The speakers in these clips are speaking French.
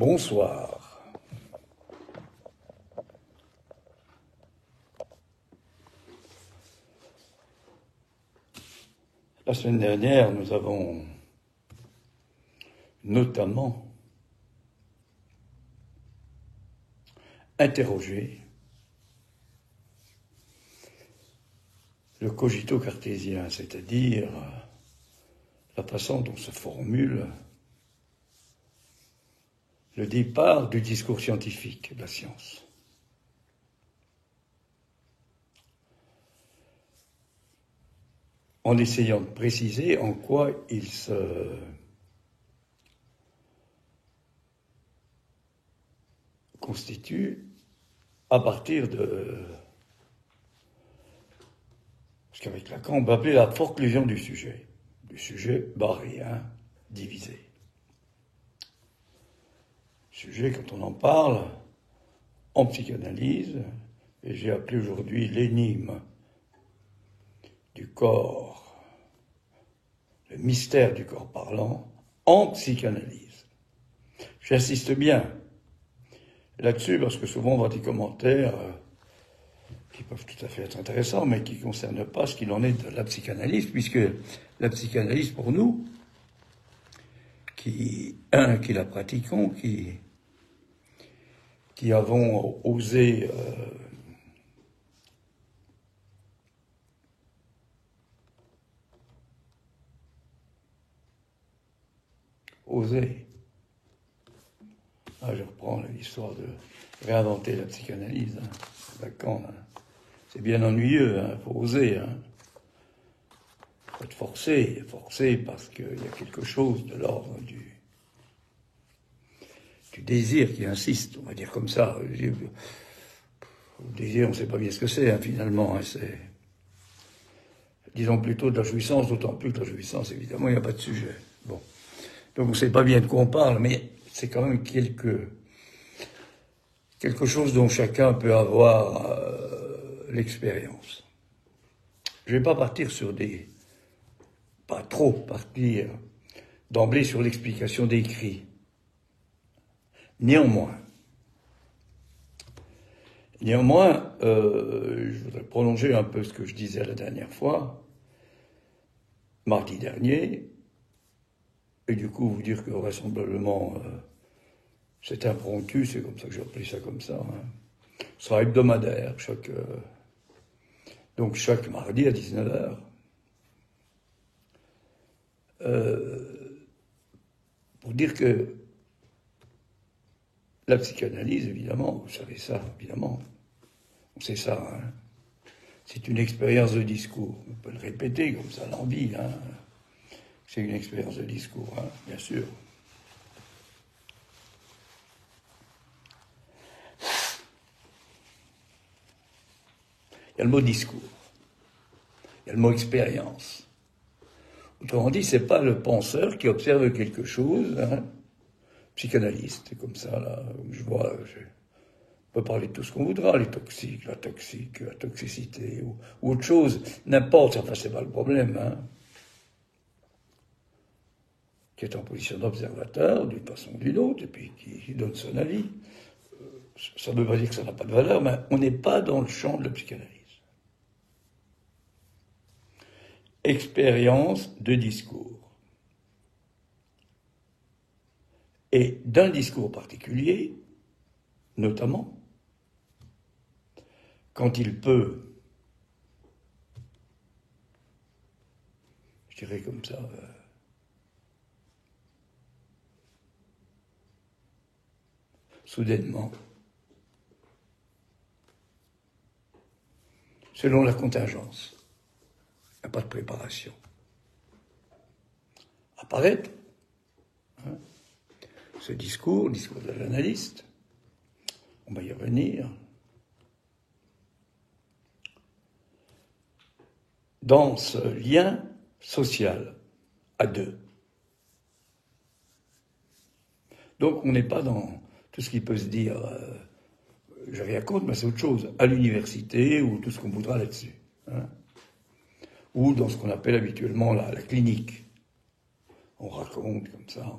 Bonsoir. La semaine dernière, nous avons notamment interrogé le cogito cartésien, c'est-à-dire la façon dont se formule le départ du discours scientifique de la science. En essayant de préciser en quoi il se constitue à partir de ce qu'avec Lacan on peut appeler la forclusion du sujet barréen, divisé. Sujet, quand on en parle, en psychanalyse, et j'ai appelé aujourd'hui l'énigme du corps, le mystère du corps parlant, en psychanalyse. J'insiste bien là-dessus parce que souvent on voit des commentaires qui peuvent tout à fait être intéressants, mais qui ne concernent pas ce qu'il en est de la psychanalyse, puisque la psychanalyse, pour nous, qui la pratiquons, qui avons osé je reprends l'histoire de réinventer la psychanalyse, Lacan, c'est bien ennuyeux, faut oser, faut être forcé parce qu'il y a quelque chose de l'ordre du désir qui insiste, on va dire comme ça. Le désir, on ne sait pas bien ce que c'est, finalement, c'est, disons plutôt de la jouissance, d'autant plus que la jouissance, évidemment, il n'y a pas de sujet. Bon. Donc on ne sait pas bien de quoi on parle, mais c'est quand même quelque chose dont chacun peut avoir l'expérience. Je ne vais pas partir pas trop partir d'emblée sur l'explication des écrits. Néanmoins, je voudrais prolonger un peu ce que je disais la dernière fois, mardi dernier, et du coup vous dire que vraisemblablement c'est impromptu, c'est comme ça que j'ai appelé ça comme ça. Ce sera hebdomadaire, donc chaque mardi à 19h. Pour dire que la psychanalyse, évidemment, vous savez ça, évidemment, on sait ça, c'est une expérience de discours. On peut le répéter comme ça, l'envie, c'est une expérience de discours, bien sûr. Il y a le mot discours, il y a le mot expérience. Autrement dit, c'est pas le penseur qui observe quelque chose, psychanalyste, c'est comme ça, là, je vois, on peut parler de tout ce qu'on voudra, les toxiques, la toxicité, ou autre chose, n'importe, enfin, c'est pas le problème, qui est en position d'observateur, d'une façon ou d'une autre, et puis qui donne son avis. Ça ne veut pas dire que ça n'a pas de valeur, mais on n'est pas dans le champ de la psychanalyse. Expérience de discours. Et d'un discours particulier, notamment, quand il peut, je dirais comme ça, soudainement, selon la contingence, il n'y a pas de préparation, apparaître, ce discours de l'analyste, on va y revenir, dans ce lien social à deux. Donc on n'est pas dans tout ce qui peut se dire, j'ai rien contre, mais c'est autre chose, à l'université ou tout ce qu'on voudra là-dessus. Ou dans ce qu'on appelle habituellement la clinique. On raconte comme ça,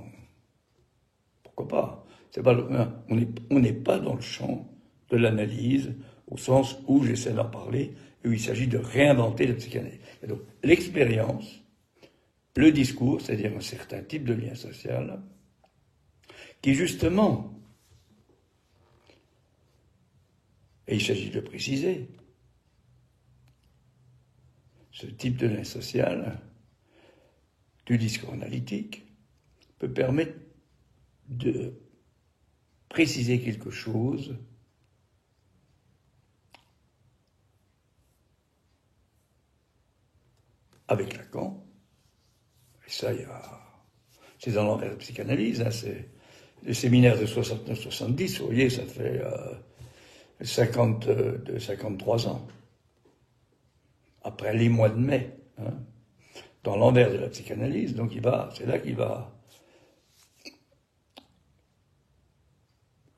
pourquoi pas. On n'est pas dans le champ de l'analyse, au sens où j'essaie d'en parler, et où il s'agit de réinventer la psychanalyse. Et donc, l'expérience, le discours, c'est-à-dire un certain type de lien social, qui justement, et il s'agit de le préciser, ce type de lien social, du discours analytique, peut permettre de préciser quelque chose avec Lacan. Et ça, c'est dans l'envers de la psychanalyse, hein, c'est les séminaires de 69-70, vous voyez, ça fait 53 ans. Après les mois de mai, hein, dans l'envers de la psychanalyse, donc c'est là qu'il va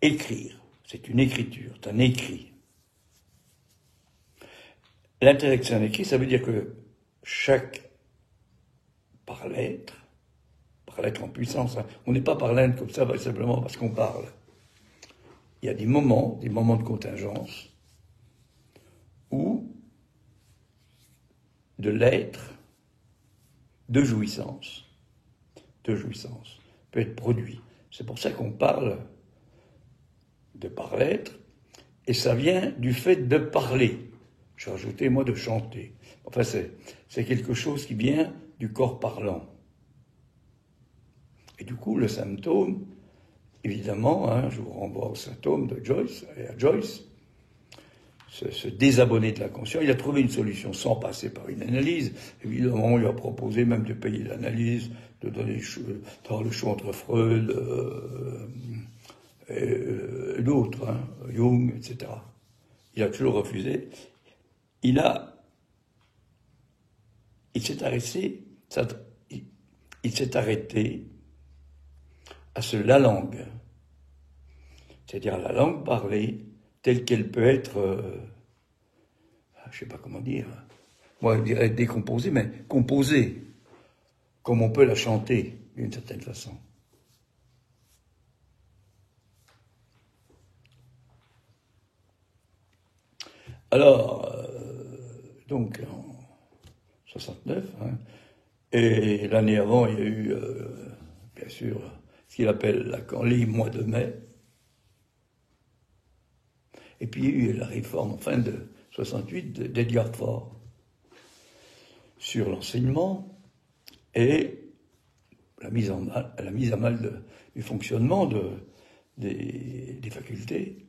écrire. C'est une écriture, c'est un écrit. L'intérêt que c'est un écrit, ça veut dire que chaque par l'être en puissance, hein, on n'est pas par l'être comme ça, simplement parce qu'on parle. Il y a des moments de contingence, où de l'être, de jouissance, peut être produit. C'est pour ça qu'on parle de par l'être, et ça vient du fait de parler. J'ai rajouté, moi, de chanter. Enfin, c'est quelque chose qui vient du corps parlant. Et du coup, le symptôme, évidemment, hein, je vous renvoie au symptôme de Joyce, et à Joyce, se désabonner de la conscience. Il a trouvé une solution sans passer par une analyse. Évidemment, on lui a proposé même de payer l'analyse, de donner le choix entre Freud et d'autres, hein, Jung, etc. Il a toujours refusé. Il s'est arrêté à la langue, c'est-à-dire la langue parlée telle qu'elle peut être, je ne sais pas comment dire, moi je dirais décomposée, mais composée, comme on peut la chanter d'une certaine façon. Alors, donc en 69, hein, et l'année avant, il y a eu, bien sûr, ce qu'il appelle Lacan, les mois de mai. Et puis il y a eu la réforme en fin de 68 d'Edgar Faure sur l'enseignement et la mise à mal du fonctionnement des facultés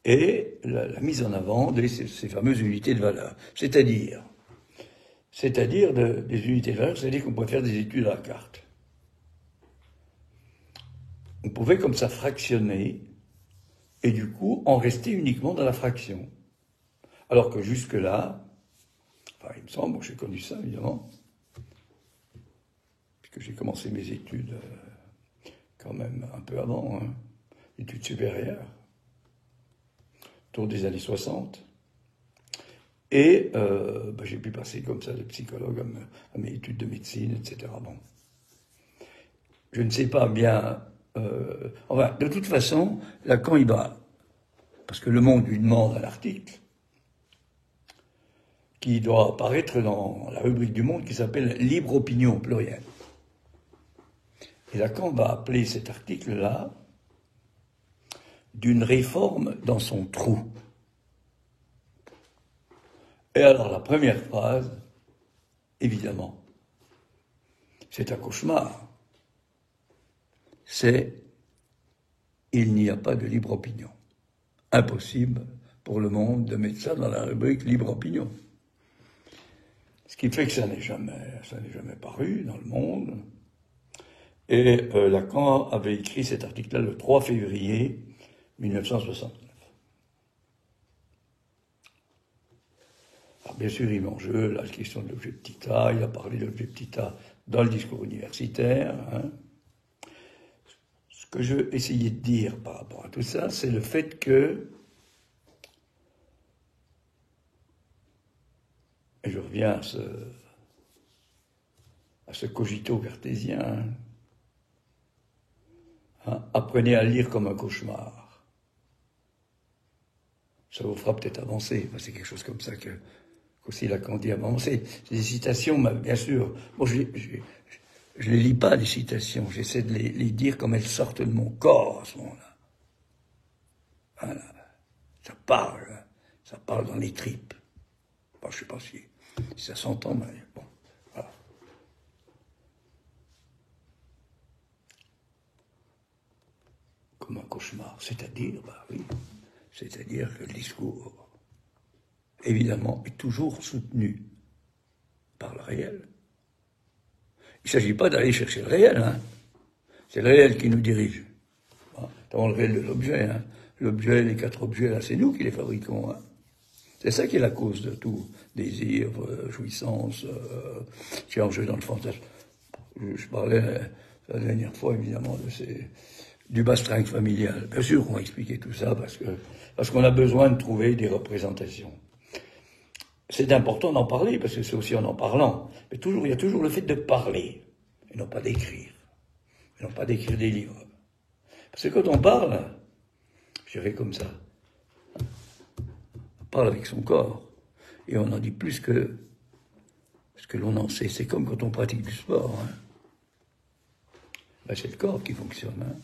et la mise en avant de ces fameuses unités de valeur. C'est-à-dire des unités de valeur, c'est-à-dire qu'on pouvait faire des études à la carte. On pouvait comme ça fractionner et du coup en rester uniquement dans la fraction. Alors que jusque-là, enfin il me semble, moi j'ai connu ça évidemment, puisque j'ai commencé mes études quand même un peu avant, hein, études supérieures, autour des années 60. Et j'ai pu passer comme ça de psychologue à mes études de médecine, etc. Bon. Je ne sais pas bien... enfin, de toute façon, Lacan, il va... Parce que Le Monde lui demande un article qui doit apparaître dans la rubrique du Monde qui s'appelle « Libre opinion » au pluriel. Et Lacan va appeler cet article-là d'une réforme dans son trou. Et alors la première phrase, évidemment, c'est un cauchemar. C'est « Il n'y a pas de libre opinion ». Impossible pour Le Monde de mettre ça dans la rubrique libre opinion. Ce qui fait que ça n'est jamais paru dans Le Monde. Et Lacan avait écrit cet article-là le 3 février 1969. Alors bien sûr, il met en jeu la question de l'objet petit a, il a parlé de l'objet petit a dans le discours universitaire. Hein. Ce que je veux essayer de dire par rapport à tout ça, c'est le fait que, et je reviens à ce cogito cartésien, hein, Hein, apprenez à lire comme un cauchemar. Ça vous fera peut-être avancer. Enfin, c'est quelque chose comme ça qu'aussi Lacan dit avancer. C'est des citations, bien sûr. Moi, je les lis pas, les citations. J'essaie de les dire comme elles sortent de mon corps à ce moment-là. Voilà. Ça parle dans les tripes. Bon, je sais pas si ça s'entend, mais bon, voilà. Comme un cauchemar, c'est-à-dire, bah oui, c'est-à-dire que le discours, évidemment, est toujours soutenu par le réel. Il ne s'agit pas d'aller chercher le réel, hein. C'est le réel qui nous dirige. Dans le réel de l'objet, hein. L'objet, les 4 objets, là, c'est nous qui les fabriquons, hein. C'est ça qui est la cause de tout. Désir, jouissance, qui est en jeu dans le fantasme. Je parlais la dernière fois, évidemment, du bastringue familial. Bien sûr qu'on va expliquer tout ça parce qu'on a besoin de trouver des représentations. C'est important d'en parler, parce que c'est aussi en parlant. Mais il y a toujours le fait de parler, et non pas d'écrire. Et non pas d'écrire des livres. Parce que quand on parle, je dirais comme ça, on parle avec son corps, et on en dit plus que ce que l'on en sait. C'est comme quand on pratique du sport, hein. Ben, c'est le corps qui fonctionne, hein.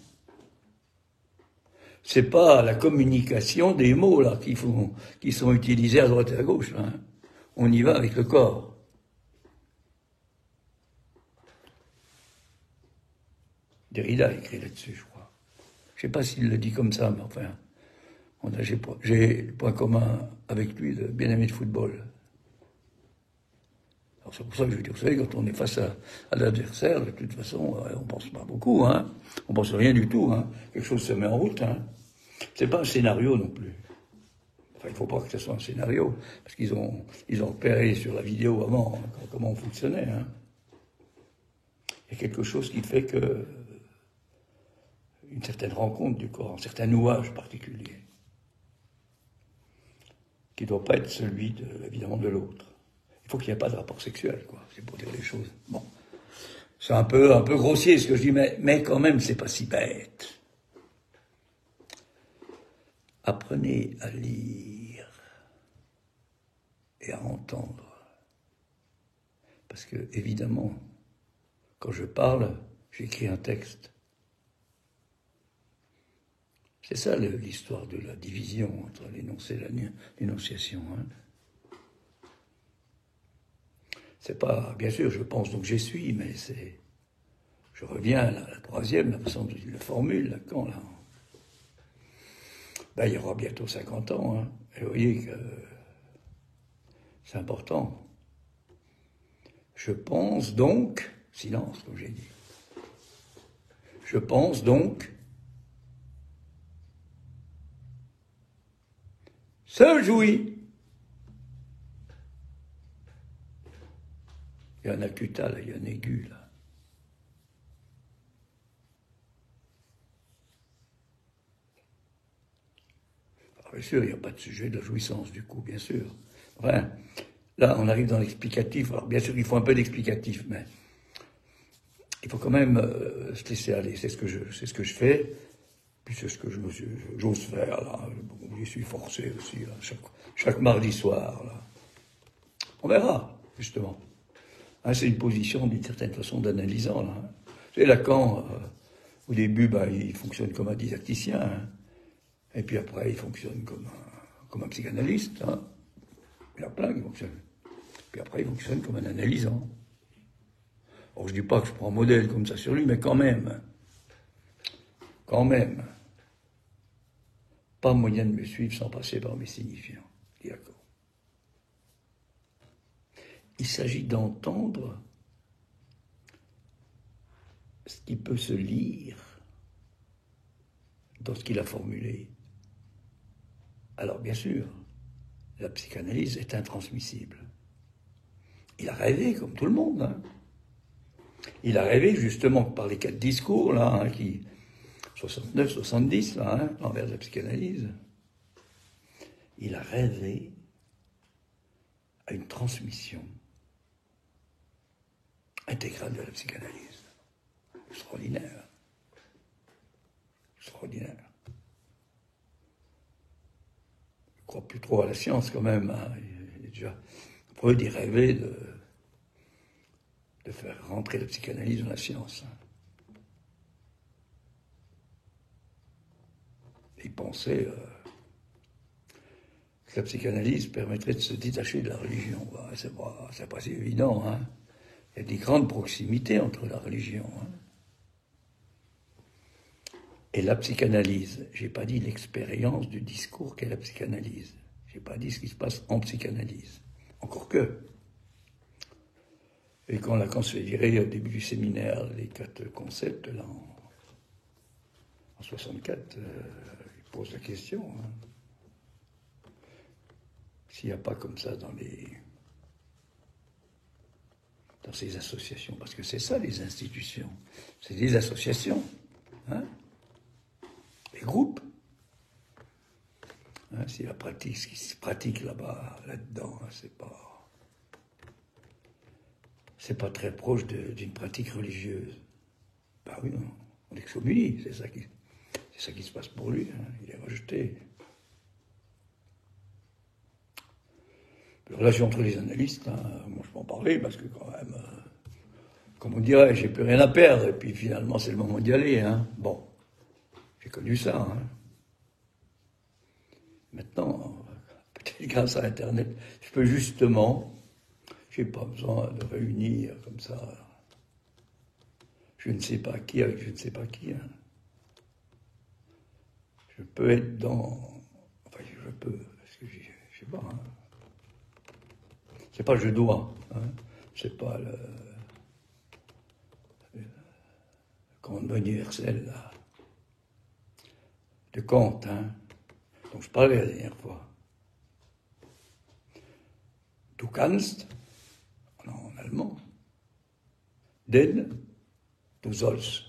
C'est pas la communication des mots, là, qui sont utilisés à droite et à gauche, là, hein. On y va avec le corps. Derrida a écrit là-dessus, je crois. Je sais pas s'il le dit comme ça, mais enfin, j'ai le point commun avec lui de bien aimer le football. Alors c'est pour ça que je veux dire, vous savez, quand on est face à l'adversaire, de toute façon, on pense pas beaucoup, hein. On pense rien du tout, hein. Quelque chose se met en route, hein. C'est pas un scénario non plus. Enfin, il faut pas que ce soit un scénario, parce qu'ils ont repéré sur la vidéo avant, hein, comment on fonctionnait, hein. Il y a quelque chose qui fait que une certaine rencontre du corps, un certain nouage particulier, qui ne doit pas être celui, évidemment, de l'autre. Il faut qu'il n'y ait pas de rapport sexuel, quoi. C'est pour dire les choses. Bon. C'est un peu grossier ce que je dis, mais quand même, c'est pas si bête. Apprenez à lire et à entendre. Parce que, évidemment, quand je parle, j'écris un texte. C'est ça l'histoire de la division entre l'énoncé et l'énonciation, hein. C'est pas, bien sûr, je pense donc j'essuie, mais je reviens à la troisième, la façon dont il le formule, Lacan, là. Ben, il y aura bientôt 50 ans, hein. Et vous voyez que c'est important. Je pense donc, silence, comme j'ai dit. Je pense donc, seul jouit. Il y a un acuta, là, il y a un aigu, là. Alors, bien sûr, il n'y a pas de sujet de la jouissance, du coup, bien sûr. Enfin, là, on arrive dans l'explicatif. Alors, bien sûr, il faut un peu d'explicatif, mais il faut quand même se laisser aller. C'est ce que je fais, puis c'est ce que j'ose faire, là. Bon, j'y suis forcé aussi, là, chaque mardi soir, là. On verra, justement. Hein, c'est une position, d'une certaine façon, d'analysant, là. C'est Lacan, au début, il fonctionne comme un didacticien, hein. Et puis après, il fonctionne comme un psychanalyste, hein. Il y en a plein qui fonctionnent. Puis après, il fonctionne comme un analysant. Alors, je dis pas que je prends modèle comme ça sur lui, mais quand même, pas moyen de me suivre sans passer par mes signifiants, dit Lacan. Il s'agit d'entendre ce qui peut se lire dans ce qu'il a formulé. Alors, bien sûr, la psychanalyse est intransmissible. Il a rêvé, comme tout le monde, hein. Il a rêvé, justement, par les 4 discours, là, hein, 69, 70, là, hein, l'envers de la psychanalyse. Il a rêvé à une transmission intégrale de la psychanalyse. Extraordinaire. extraordinaire. Je ne crois plus trop à la science quand même. Hein. Il est déjà Freud y rêvait de faire rentrer la psychanalyse dans la science. Hein. Il pensait que la psychanalyse permettrait de se détacher de la religion. Bah, c'est pas si évident. Hein. Il y a des grandes proximités entre la religion. Hein. Et la psychanalyse, j'ai pas dit l'expérience du discours qu'est la psychanalyse. J'ai pas dit ce qui se passe en psychanalyse. Encore que. Et quand Lacan se fait virer au début du séminaire, les 4 concepts, là, en 64, il pose la question. Hein. S'il n'y a pas comme ça dans ces associations, parce que c'est ça les institutions, c'est des associations, hein, des groupes. Hein, si la pratique, ce qui se pratique là-dedans, hein, c'est pas très proche d'une pratique religieuse. Ben oui, on l'excommunie, c'est ça qui se passe pour lui, hein, il est rejeté. La relation entre les analystes, hein, moi je peux en parler parce que quand même, comme on dirait, j'ai plus rien à perdre, et puis finalement c'est le moment d'y aller. Hein. Bon, j'ai connu ça. Hein. Maintenant, peut-être grâce à Internet, je peux justement, j'ai pas besoin de réunir comme ça, je ne sais pas qui avec je ne sais pas qui. Hein. Je peux être enfin je peux, parce que je sais pas. Hein. C'est pas je dois, hein. C'est pas le commandement universel là, de Kant, hein, dont je parlais la dernière fois. Du kannst, en allemand, denn du sollst.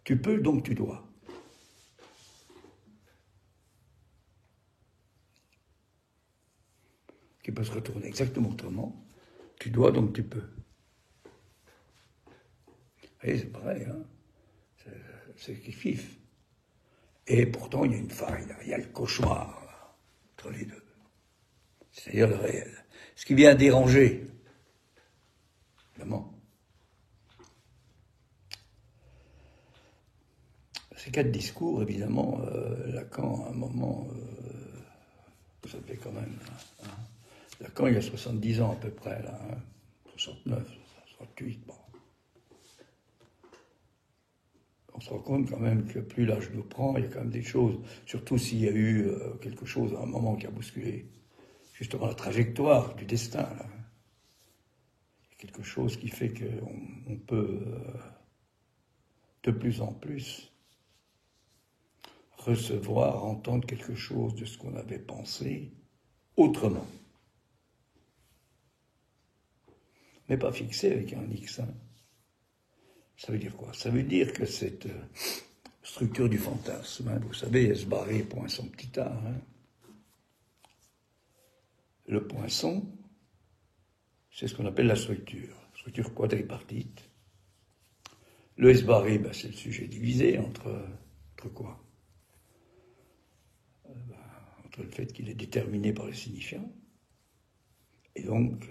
Tu peux, donc tu dois. Qui peut se retourner exactement autrement. Tu dois, donc tu peux. Et c'est pareil, hein. C'est kiff. Et pourtant, il y a une faille, il y a le cauchemar là, entre les deux. C'est-à-dire le réel. Ce qui vient déranger, évidemment. Ces 4 discours, évidemment, Lacan, à un moment, ça fait quand même... Hein, Lacan, il a 70 ans à peu près, là, hein, 69, 68, bon. On se rend compte quand même que plus l'âge nous prend, il y a quand même des choses, surtout s'il y a eu quelque chose à un moment qui a bousculé justement la trajectoire du destin. Là. Il y a quelque chose qui fait qu'on peut de plus en plus recevoir, entendre quelque chose de ce qu'on avait pensé autrement. Mais pas fixé avec un X. Hein. Ça veut dire quoi? Ça veut dire que cette structure du fantasme, hein, vous savez, Esbarré, poinçon, petit a, hein. Le poinçon, c'est ce qu'on appelle la structure quadripartite. Le Esbarré, ben, c'est le sujet divisé entre quoi? Entre le fait qu'il est déterminé par le signifiant, et donc,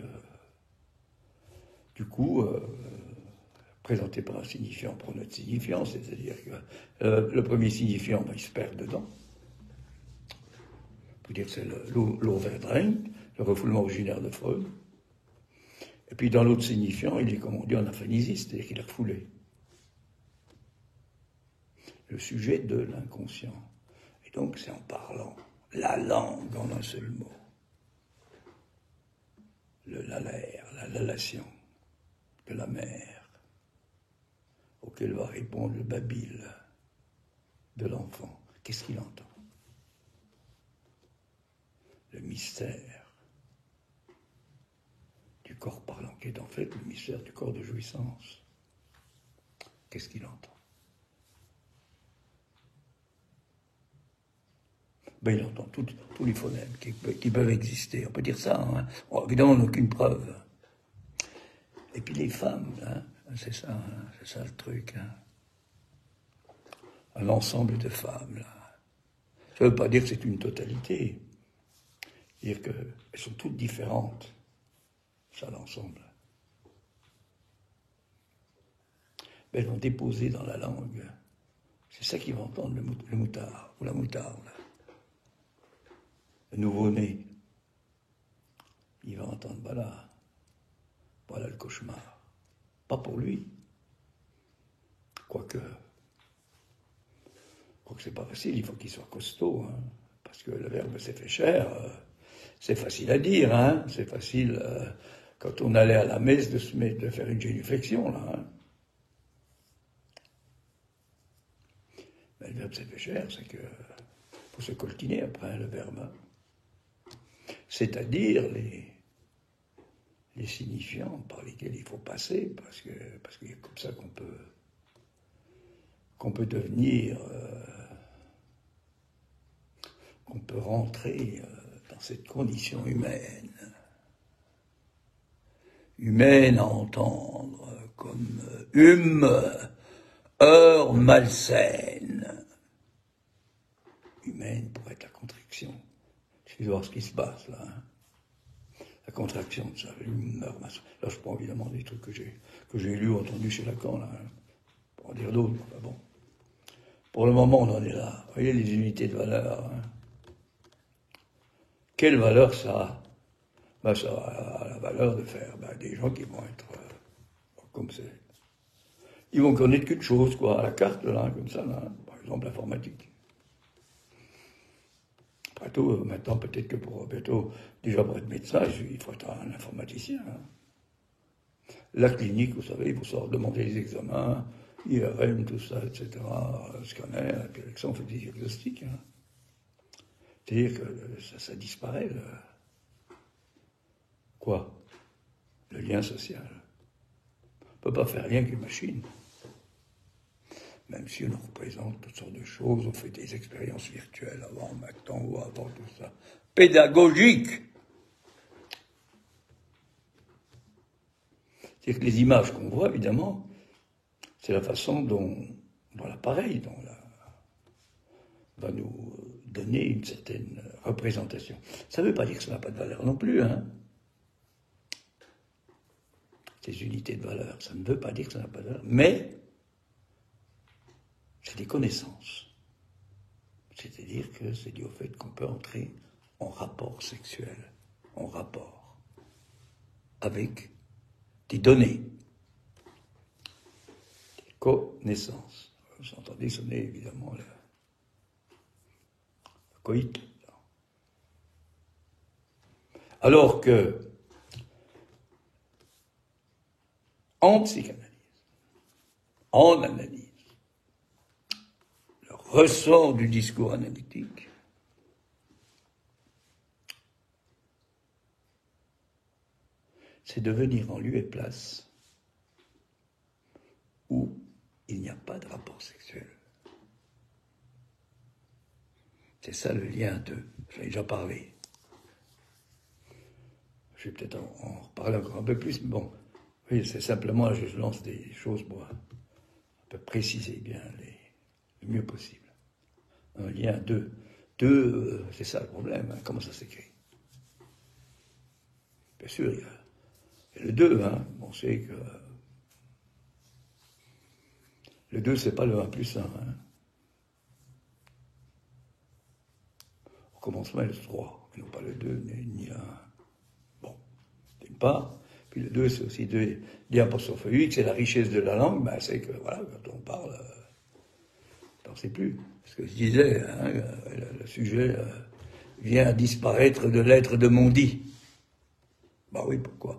du coup, présenté par un signifiant pour notre signifiant, c'est-à-dire que le premier signifiant, ben, il se perd dedans. On peut dire que c'est l'Overdrain, le refoulement originaire de Freud. Et puis dans l'autre signifiant, il est, comme on dit, en aphanisiste, c'est-à-dire qu'il est refoulé. Le sujet de l'inconscient. Et donc c'est en parlant la langue en un seul mot. Le lalaire, la lalation de la mère, auquel va répondre le babil de l'enfant. Qu'est-ce qu'il entend? Le mystère du corps parlant, qui est en fait le mystère du corps de jouissance. Qu'est-ce qu'il entend? Ben, il entend tous les phonèmes qui peuvent exister. On peut dire ça, hein. Bon, évidemment, on n'a aucune preuve. Et puis les femmes, hein, c'est ça le truc. Hein. un ensemble de femmes, là. Ça ne veut pas dire que c'est une totalité. Dire qu'elles sont toutes différentes. Ça, l'ensemble. Mais elles vont déposer dans la langue. C'est ça qu'ils vont entendre, le moutard, ou la moutarde. Le nouveau-né. Il va entendre, voilà le cauchemar. Pas pour lui. Quoique c'est pas facile, il faut qu'il soit costaud, hein, parce que le verbe s'est fait cher, c'est facile à dire, hein, c'est facile, quand on allait à la messe, de faire une génuflexion, là. Hein. Mais le verbe s'est fait cher, c'est que faut se coltiner après, le verbe. C'est-à-dire les signifiants par lesquels il faut passer, parce que c'est comme ça qu'on peut devenir, qu'on peut rentrer dans cette condition humaine. Humaine à entendre comme heure malsaine. Humaine pour être la contraction. Il suffit de voir ce qui se passe là. Hein. La contraction de ça, l'humeur malsaine. Là, je prends évidemment des trucs que j'ai lus ou entendus chez Lacan, là. Hein. Pour en dire d'autres, enfin bon. Pour le moment, on en est là. Vous voyez les unités de valeur. Hein. Quelle valeur ça a? Ça a la valeur de faire des gens qui vont être comme c'est. Ils vont connaître qu'une chose, quoi, à la carte, là, comme ça, là. Par exemple, l'informatique. Après tout, maintenant, peut-être que déjà pour être médecin, il faut être un informaticien. Hein. La clinique, vous savez, il faut savoir demander les examens, IRM, tout ça, etc., scanner, et puis avec ça, on fait des diagnostics. Hein. C'est-à-dire que ça disparaît, quoi? Le lien social. On ne peut pas faire rien qu'une machine. Même si on représente toutes sortes de choses, on fait des expériences virtuelles avant, maintenant ou avant, tout ça. Pédagogique! C'est-à-dire que les images qu'on voit, évidemment, c'est la façon dont l'appareil va nous donner une certaine représentation. Ça ne veut pas dire que ça n'a pas de valeur non plus, hein. Ces unités de valeur, ça ne veut pas dire que ça n'a pas de valeur, mais c'est des connaissances. C'est-à-dire que c'est dû au fait qu'on peut entrer en rapport sexuel, en rapport avec des données, des connaissances. Vous entendez sonner évidemment le coït. Alors que, en psychanalyse, en analyse, le ressort du discours analytique, c'est de venir en lieu et place où il n'y a pas de rapport sexuel. C'est ça le lien d'eux. J'en ai déjà parlé. Je vais peut-être en reparler encore un peu plus, mais bon, oui, c'est simplement, je lance des choses pour un peu préciser bien le mieux possible. Un lien d'eux. C'est ça le problème, hein, comment ça s'écrit. Bien sûr, il y a le 2, hein, on sait que le 2, c'est pas le 1 plus 1. Hein. Au commencement, il y a le 3, non pas le 2, ni un. Bon, d'une part. Puis le 2, c'est aussi 2 apostrophe UX, c'est la richesse de la langue, c'est que, voilà, quand on parle, on ne sait plus. Ce que je disais, hein, le sujet vient disparaître de l'être de mon dit. Bah oui, pourquoi?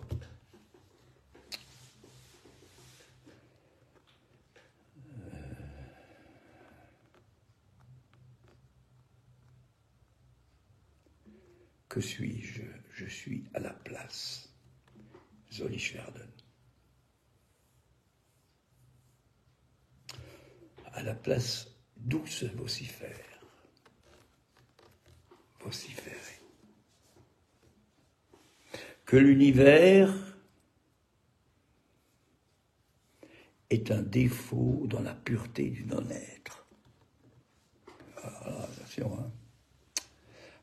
Que suis-je? Je suis à la place. Zollichwerden. À la place d'où se vocifère. Vociférer. Que l'univers est un défaut dans la pureté du non-être. Alors, attention, hein.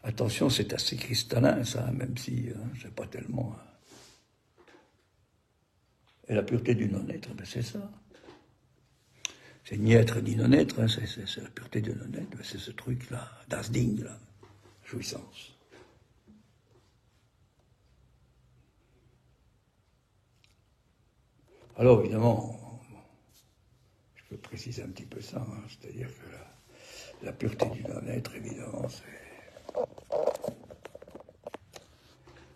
Attention, c'est assez cristallin, ça, même si c'est pas tellement... Et la pureté du non-être, ben c'est ça. C'est ni être ni non-être, hein, c'est la pureté du non-être, ben c'est ce truc-là, das Ding, là, jouissance. Alors, évidemment, je peux préciser un petit peu ça, hein, c'est-à-dire que la pureté du non-être, évidemment,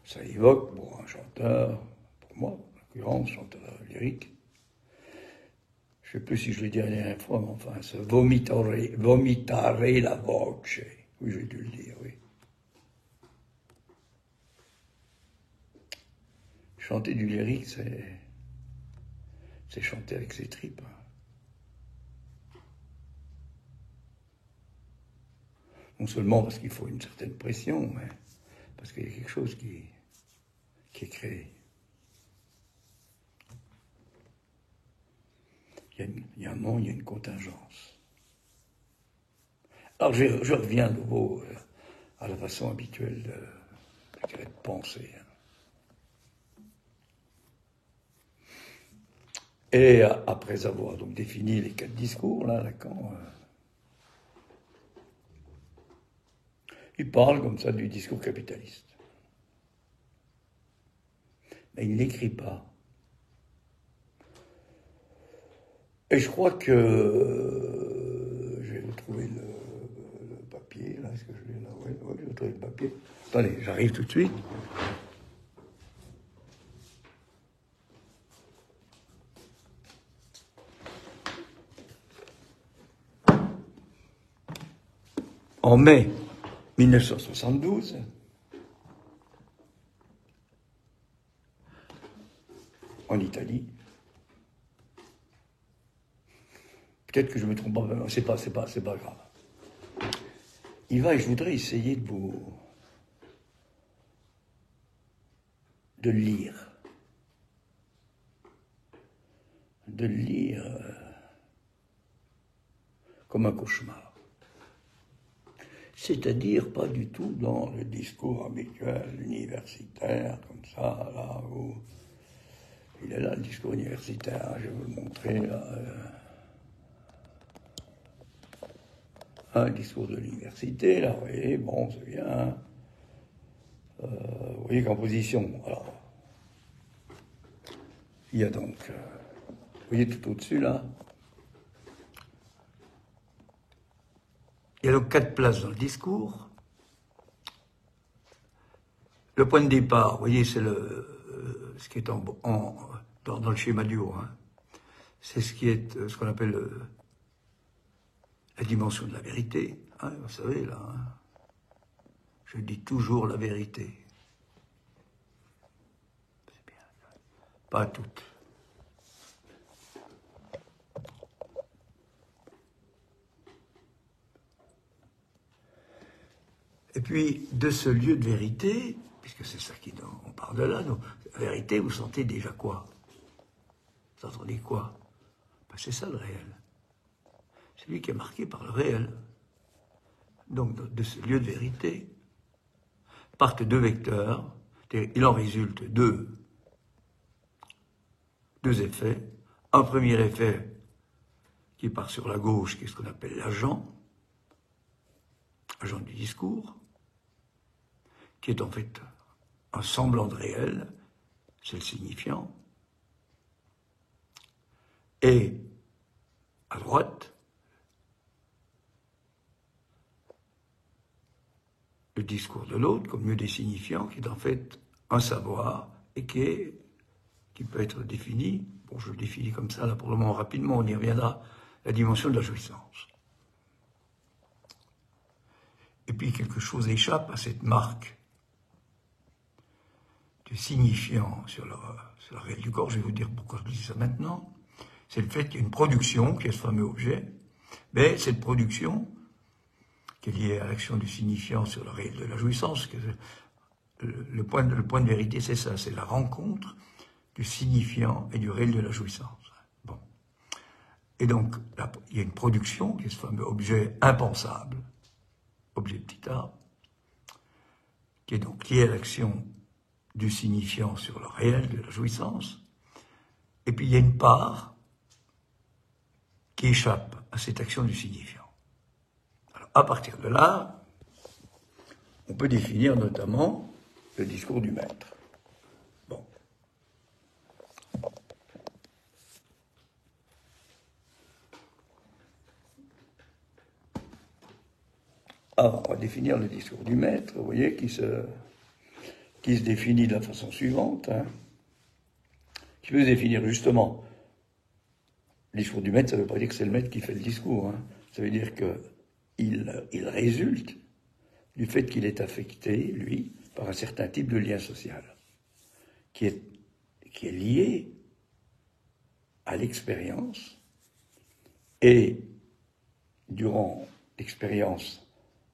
ça évoque, pour un chanteur, pour moi, en l'occurrence, chanteur lyrique, je ne sais plus si je l'ai dit la dernière fois, mais enfin, ce vomitare la voce. Oui, j'ai dû le dire, oui. Chanter du lyrique, c'est chanter avec ses tripes. Non seulement parce qu'il faut une certaine pression, mais parce qu'il y a quelque chose qui est créé. Il y a un moment, il y a une contingence. Alors je reviens de nouveau à la façon habituelle de penser. Et après avoir donc défini les 4 discours, là, Lacan, il parle comme ça du discours capitaliste. Mais il n'écrit pas. Et je crois que je vais retrouver le papier, là, est-ce que je l'ai là? Oui, je vais retrouver le papier. Attendez, j'arrive tout de suite. En mai 1972, en Italie, peut-être que je me trompe pas, c'est pas grave. Il va, et je voudrais essayer de lire comme un cauchemar. C'est-à-dire pas du tout dans le discours habituel, universitaire, comme ça, là, où il est là, le discours universitaire, je vais vous le montrer, là. Un discours de l'université, là, vous voyez, bon, c'est bien. Vous voyez qu'en position, alors, il y a donc, vous voyez tout au-dessus, là, il y a donc 4 places dans le discours. Le point de départ, vous voyez, c'est ce qui est dans le schéma du haut. Hein. C'est ce qu'on appelle la dimension de la vérité. Hein, vous savez, là, hein. Je dis toujours la vérité. C'est bien. Pas toutes. Et puis, de ce lieu de vérité, puisque c'est ça on parle de là, donc, la vérité, vous sentez déjà quoi? Vous entendez quoi? Ben, c'est ça le réel. C'est lui qui est marqué par le réel. Donc, de ce lieu de vérité, partent 2 vecteurs, il en résulte deux effets. Un premier effet qui part sur la gauche, qui est ce qu'on appelle l'agent du discours, qui est en fait un semblant de réel, c'est le signifiant. Et à droite, le discours de l'autre, comme mieux des signifiants, qui est en fait un savoir et qui peut être défini, bon, je le définis comme ça, là pour le moment rapidement, on y reviendra, la dimension de la jouissance. Et puis quelque chose échappe à cette marque de signifiant sur le réel du corps. Je vais vous dire pourquoi je dis ça maintenant. C'est le fait qu'il y a une production, qui est ce fameux objet, mais cette production, qui est liée à l'action du signifiant sur le réel de la jouissance, le point de vérité, c'est ça, c'est la rencontre du signifiant et du réel de la jouissance. Bon. Et donc, là, il y a une production, qui est ce fameux objet impensable, objet petit a, qui est donc lié à l'action du signifiant sur le réel de la jouissance, et puis il y a une part qui échappe à cette action du signifiant. Alors, à partir de là, on peut définir notamment le discours du maître. Bon. Alors, on va définir le discours du maître, vous voyez, qui se définit de la façon suivante, qui peut se définir justement. Le discours du maître, ça ne veut pas dire que c'est le maître qui fait le discours, ça veut dire qu'il résulte du fait qu'il est affecté, lui, par un certain type de lien social, qui est lié à l'expérience, et durant l'expérience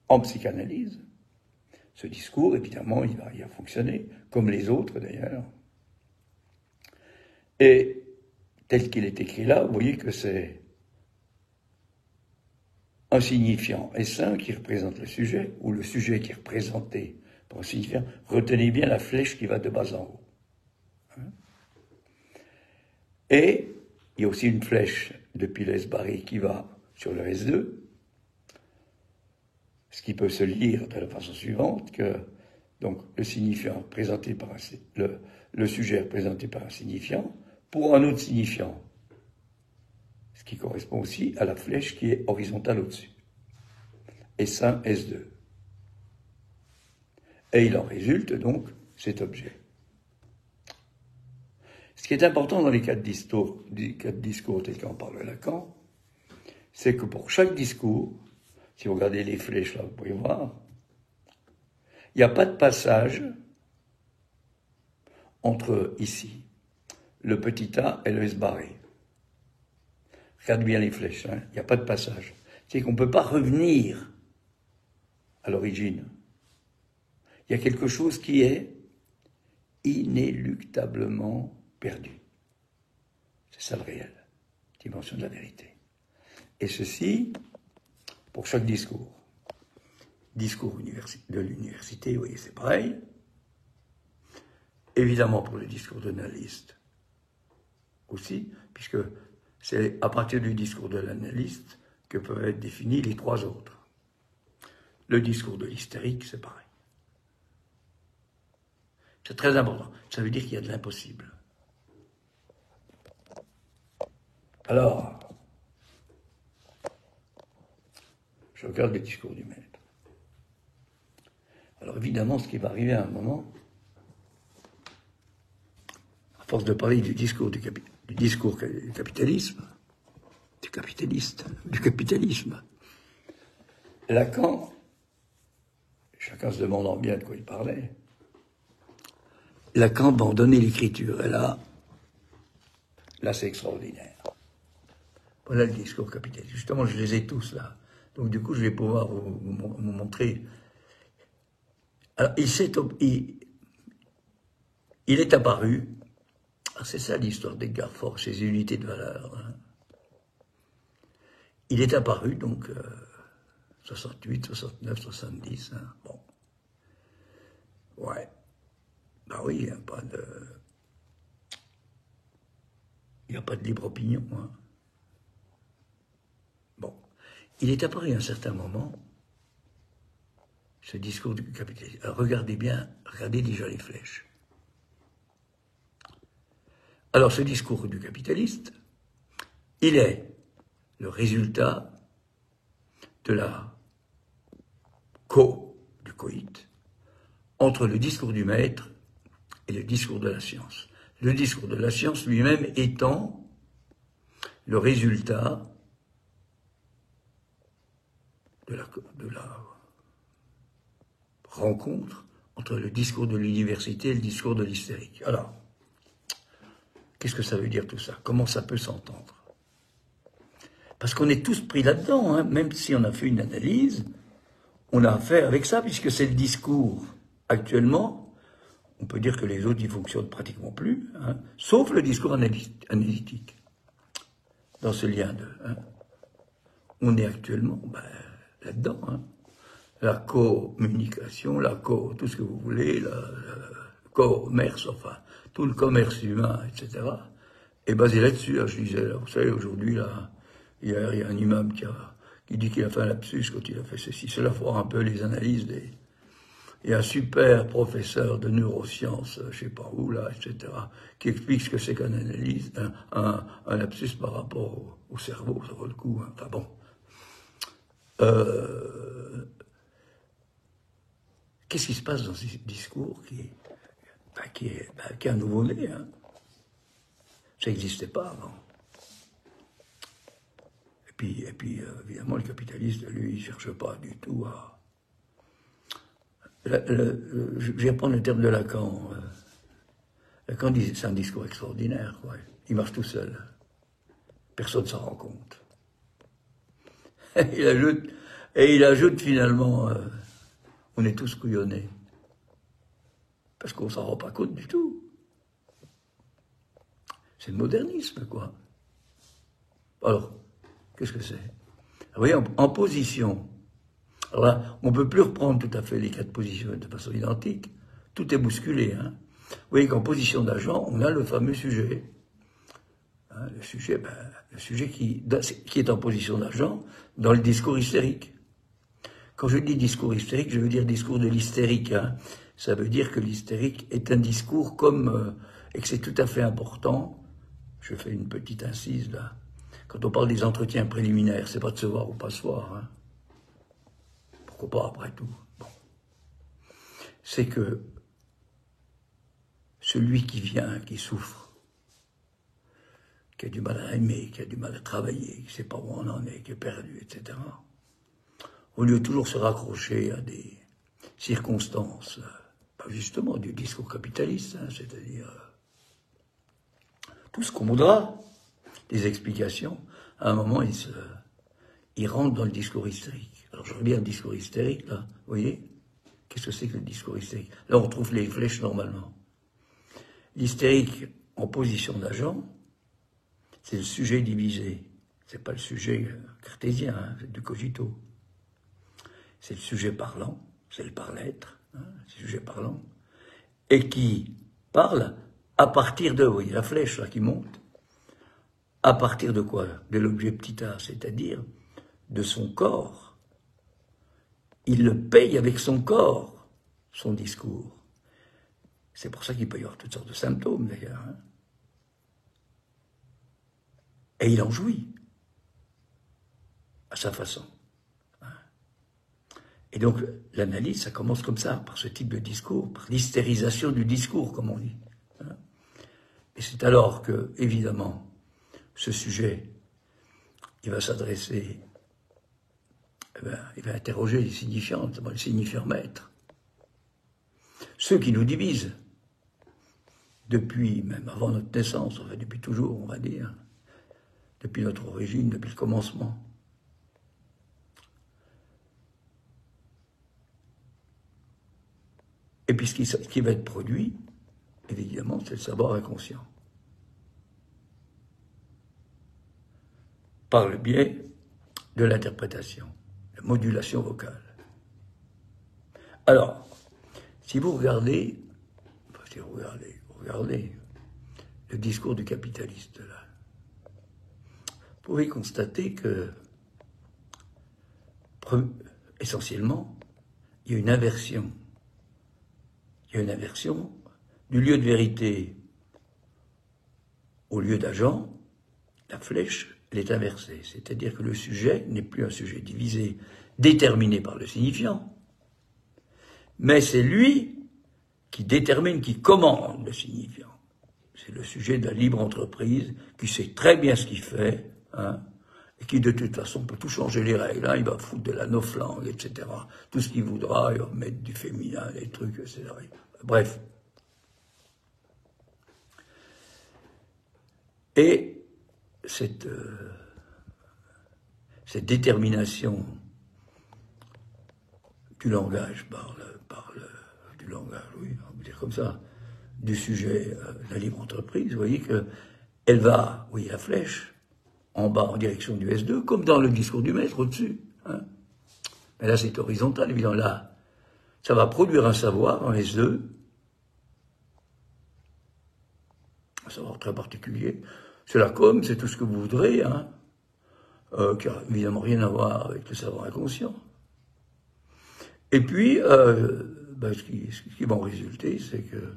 en psychanalyse, ce discours, évidemment, il va fonctionner, comme les autres d'ailleurs. Et tel qu'il est écrit là, vous voyez que c'est un signifiant S1 qui représente le sujet, ou le sujet qui est représenté par un signifiant. Retenez bien la flèche qui va de bas en haut. Et il y a aussi une flèche depuis le S barré qui va sur le S2, ce qui peut se lire de la façon suivante, que donc le signifiant présenté par le sujet représenté par un signifiant pour un autre signifiant, ce qui correspond aussi à la flèche qui est horizontale au-dessus. S1, S2. Et il en résulte donc cet objet. Ce qui est important dans les cas de discours tels qu'en parle Lacan, c'est que pour chaque discours, si vous regardez les flèches là, vous pouvez voir, il n'y a pas de passage entre ici, le petit a et le S barré. Regardez bien les flèches, il n'y a pas de passage. C'est qu'on ne peut pas revenir à l'origine. Il y a quelque chose qui est inéluctablement perdu. C'est ça le réel, dimension de la vérité. Et ceci, pour chaque discours. Discours de l'université, vous voyez, c'est pareil. Évidemment pour le discours de l'analyste aussi, puisque c'est à partir du discours de l'analyste que peuvent être définis les trois autres. Le discours de l'hystérique, c'est pareil. C'est très important. Ça veut dire qu'il y a de l'impossible. Alors, je regarde le discours du maître. Alors évidemment, ce qui va arriver à un moment, à force de parler du discours du capitalisme, du capitalisme, Lacan, chacun se demandant bien de quoi il parlait, Lacan abandonnait l'écriture, et là c'est extraordinaire. Voilà le discours capitaliste. Justement, je les ai tous là. Donc du coup, je vais pouvoir vous montrer. Alors, il est apparu, c'est ça l'histoire des Garforce, ces unités de valeur. Il est apparu, donc, 68, 69, 70, bon. Ouais. Ben oui, il n'y a pas de libre opinion, Bon. Il est apparu à un certain moment, ce discours du capitalisme. Alors, regardez bien, regardez déjà les flèches. Alors, ce discours du capitaliste, il est le résultat de du coït, entre le discours du maître et le discours de la science. Le discours de la science lui-même étant le résultat de la rencontre entre le discours de l'université et le discours de l'hystérique. Alors, qu'est-ce que ça veut dire tout ça? Comment ça peut s'entendre? Parce qu'on est tous pris là-dedans, même si on a fait une analyse, on a affaire avec ça, puisque c'est le discours actuellement. On peut dire que les autres, ils fonctionnent pratiquement plus, sauf le discours analytique. Dans ce lien on est actuellement là-dedans. la communication, tout ce que vous voulez, le commerce, enfin, tout le commerce humain, etc., est basé là-dessus. Là, je disais, là, vous savez, aujourd'hui, là, il y a un imam qui dit qu'il a fait un lapsus quand il a fait ceci. Cela faut voir un peu les analyses des... Il y a un super professeur de neurosciences, je sais pas où, là, etc., qui explique ce que c'est qu'une analyse, un lapsus par rapport au cerveau, ça vaut le coup, hein. Enfin bon. Qu'est-ce qui se passe dans ce discours qui est un nouveau-né, hein? Ça n'existait pas avant. Et puis évidemment, le capitaliste, lui, il ne cherche pas du tout à... Je vais reprendre le terme de Lacan. Lacan dit c'est un discours extraordinaire, quoi. Il marche tout seul. Personne ne s'en rend compte. Il ajoute finalement, on est tous couillonnés. Parce qu'on ne s'en rend pas compte du tout. C'est le modernisme, quoi. Alors, qu'est-ce que c'est? Vous voyez, en position. Alors là, on ne peut plus reprendre tout à fait les 4 positions de façon identique. Tout est bousculé, hein. Vous voyez qu'en position d'agent, on a le fameux sujet. Hein, le sujet qui est en position d'agent dans le discours hystérique. Quand je dis discours hystérique, je veux dire discours de l'hystérique. Hein. Ça veut dire que l'hystérique est un discours et que c'est tout à fait important. Je fais une petite incise là. Quand on parle des entretiens préliminaires, c'est pas de se voir ou pas se voir. Hein. Pourquoi pas après tout. Bon. C'est que celui qui vient, qui souffre, qui a du mal à aimer, qui a du mal à travailler, qui ne sait pas où on en est, qui est perdu, etc., au lieu de toujours se raccrocher à des circonstances, justement du discours capitaliste, hein, c'est-à-dire tout ce qu'on voudra, des explications, à un moment, il rentre dans le discours hystérique. Alors je reviens au discours hystérique, là, vous voyez? Qu'est-ce que c'est que le discours hystérique? Là, on trouve les flèches normalement. L'hystérique, en position d'agent, c'est le sujet divisé. C'est pas le sujet cartésien, hein, c'est du cogito. C'est le sujet parlant, c'est le par-l'être, hein, c'est le sujet parlant, et qui parle à partir de, vous voyez la flèche là qui monte, à partir de quoi? De l'objet petit a, c'est-à-dire de son corps. Il le paye avec son corps, son discours. C'est pour ça qu'il peut y avoir toutes sortes de symptômes d'ailleurs. Hein. Et il en jouit, à sa façon. Et donc, l'analyse, ça commence comme ça, par ce type de discours, par l'hystérisation du discours, comme on dit. Et c'est alors que, évidemment, ce sujet, il va s'adresser, il va interroger les signifiants, notamment les signifiants maîtres. Ceux qui nous divisent, depuis, même avant notre naissance, enfin depuis toujours, on va dire, depuis notre origine, depuis le commencement. Et puis ce qui va être produit, évidemment, c'est le savoir inconscient. Par le biais de l'interprétation, la modulation vocale. Alors, si vous regardez le discours du capitaliste, là, vous pouvez constater que, essentiellement, il y a une inversion. Il y a une inversion du lieu de vérité au lieu d'agent. La flèche, elle est inversée. C'est-à-dire que le sujet n'est plus un sujet divisé, déterminé par le signifiant, mais c'est lui qui détermine, qui commande le signifiant. C'est le sujet de la libre entreprise qui sait très bien ce qu'il fait, hein, et qui de toute façon peut tout changer les règles. Hein, il va foutre de la no-flangue, etc. Tout ce qu'il voudra, il va mettre du féminin, des trucs, etc. Bref. Et cette détermination du langage du langage, oui, on peut dire comme ça, du sujet, la libre entreprise, vous voyez qu'elle va, oui, la flèche, en bas en direction du S2, comme dans le discours du maître au-dessus. Hein. Mais là, c'est horizontal, évidemment. Là, ça va produire un savoir en S2, un savoir très particulier. C'est la com, c'est tout ce que vous voudrez, hein, qui n'a évidemment rien à voir avec le savoir inconscient. Et puis, ce qui va en résulter, c'est que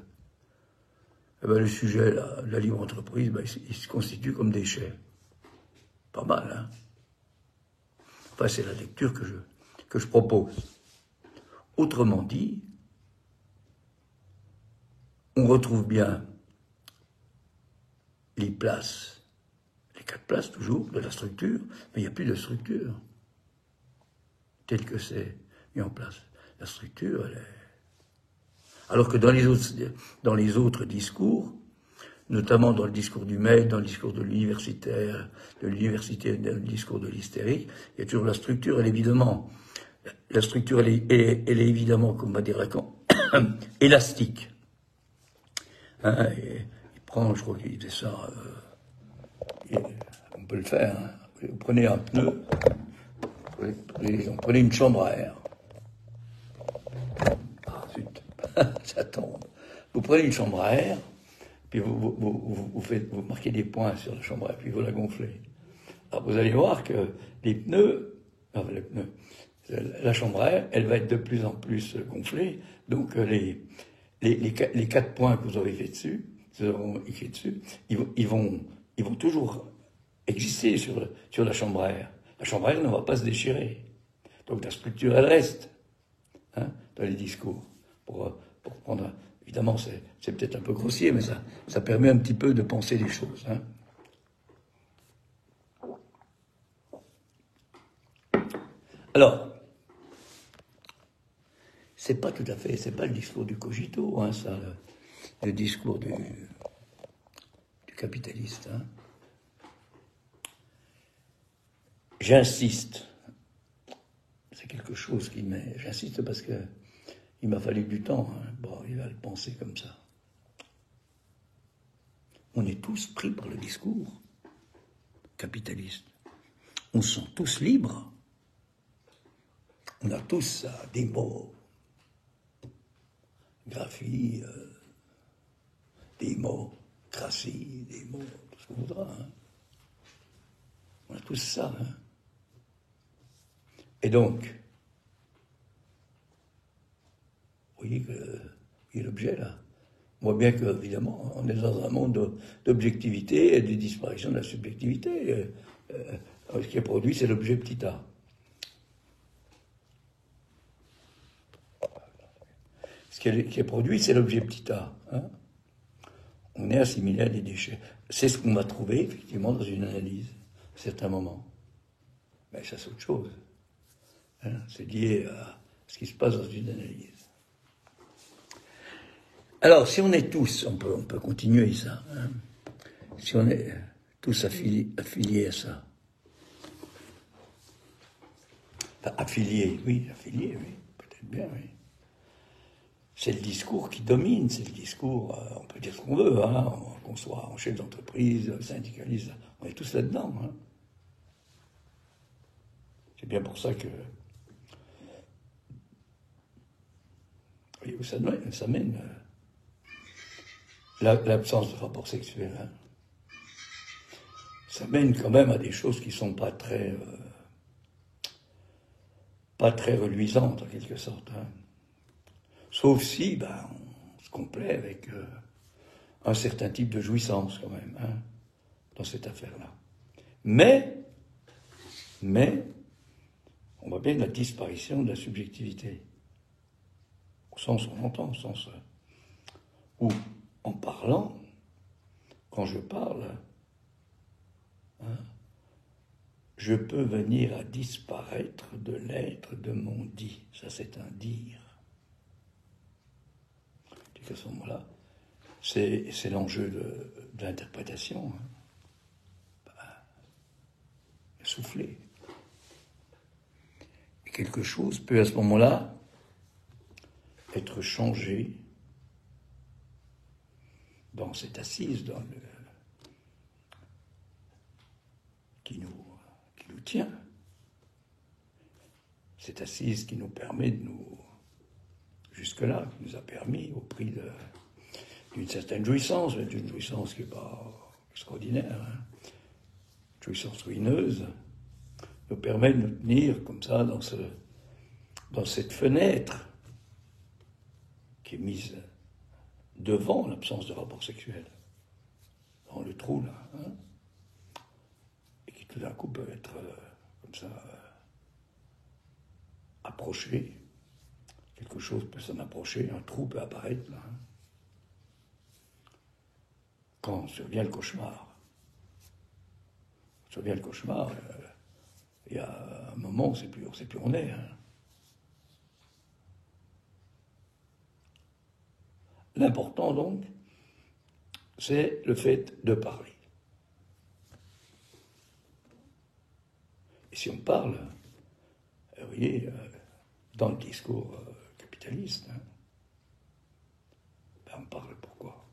le sujet de la libre entreprise, il se constitue comme déchet. Pas mal, hein. Enfin, c'est la lecture que je propose. Autrement dit, on retrouve bien les places, les 4 places toujours, de la structure, mais il n'y a plus de structure telle que c'est mis en place. La structure, elle est... Alors que dans les autres discours, notamment dans le discours du maître, dans le discours de l'université, dans le discours de l'hystérique, il y a toujours la structure, elle évidemment, la structure, elle est évidemment, comme va dire Lacan, élastique. Hein, et il prend, je crois qu'il disait ça, on peut le faire, hein. Vous prenez un pneu, vous prenez une chambre à air. Ah, zut, ça tombe. Vous prenez une chambre à air, puis vous marquez des points sur la chambre à air, puis vous la gonflez. Alors vous allez voir que la chambre à air, elle va être de plus en plus gonflée, donc les 4 points que vous aurez fait dessus, que vous aurez écrit dessus, ils vont toujours exister sur la chambre à air. La chambre à air ne va pas se déchirer. Donc la structure, elle reste, hein, dans les discours. Pour prendre, évidemment, c'est peut-être un peu grossier, mais ça permet un petit peu de penser les choses. Hein. Alors, c'est pas tout à fait, c'est pas le discours du cogito, hein, ça, le discours du capitaliste. Hein. J'insiste. C'est quelque chose qui m'est... J'insiste parce que il m'a fallu du temps pour arriver à le penser comme ça. On est tous pris par le discours capitaliste. On se sent tous libres. On a tous des mots, graphie, des mots, cratie, des mots, tout ce qu'on voudra. Hein. On a tous ça. Hein. Et donc, vous voyez l'objet là. On voit bien qu'évidemment, on est dans un monde d'objectivité et de disparition de la subjectivité. Ce qui est produit, c'est l'objet petit a. Ce qui est produit, c'est l'objet petit a. Hein. On est assimilé à des déchets. C'est ce qu'on va trouver, effectivement, dans une analyse, à certains moments. Mais ça, c'est autre chose. Hein. C'est lié à ce qui se passe dans une analyse. Alors, si on est tous, on peut continuer ça, hein. Si on est tous affiliés à ça. Enfin, affiliés, oui, peut-être bien, oui. C'est le discours qui domine, c'est le discours, on peut dire ce qu'on veut, hein, qu'on soit en chef d'entreprise, syndicaliste, on est tous là-dedans. Hein. C'est bien pour ça que... Oui, ça mène l'absence de rapport sexuel. Hein. Ça mène quand même à des choses qui sont pas très reluisantes, en quelque sorte. Hein. Sauf si, on se complaît avec un certain type de jouissance, quand même, hein, dans cette affaire-là. Mais, on voit bien la disparition de la subjectivité. Au sens où on entend, au sens où, en parlant, quand je parle, hein, je peux venir à disparaître de l'être de mon dit. Ça, c'est un dire. À ce moment-là, c'est l'enjeu de l'interprétation. Hein. Souffler. Et quelque chose peut à ce moment-là être changé dans cette assise qui nous tient. cette assise qui nous permet de nous, jusque-là, qui nous a permis, au prix d'une certaine jouissance, mais d'une jouissance qui n'est pas extraordinaire, hein, une jouissance ruineuse, nous permet de nous tenir comme ça dans cette fenêtre qui est mise devant l'absence de rapport sexuel, dans le trou là, hein, et qui tout d'un coup peut être comme ça approché, quelque chose peut s'en approcher, un trou peut apparaître là. Hein. Quand survient le cauchemar, il y a un moment où on ne sait plus où on est. Hein. L'important donc, c'est le fait de parler. Et si on parle, vous voyez, dans le discours capitaliste, hein, ben on parle pourquoi?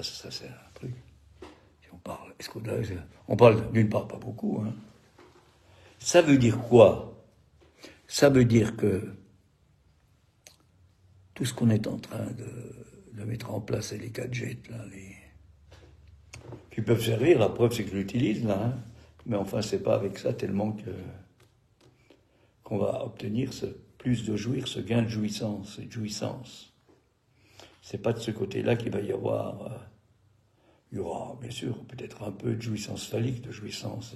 Ça c'est un truc. Si on parle, on parle d'une part pas beaucoup. Hein. Ça veut dire quoi? Ça veut dire que tout ce qu'on est en train de mettre en place, c'est les gadgets, là, qui peuvent servir, la preuve c'est que je l'utilise, là, hein. Mais enfin c'est pas avec ça tellement qu'on va obtenir plus de jouir, ce gain de jouissance, cette jouissance. C'est pas de ce côté-là qu'il va y avoir, il y aura bien sûr peut-être un peu de jouissance phallique, de jouissance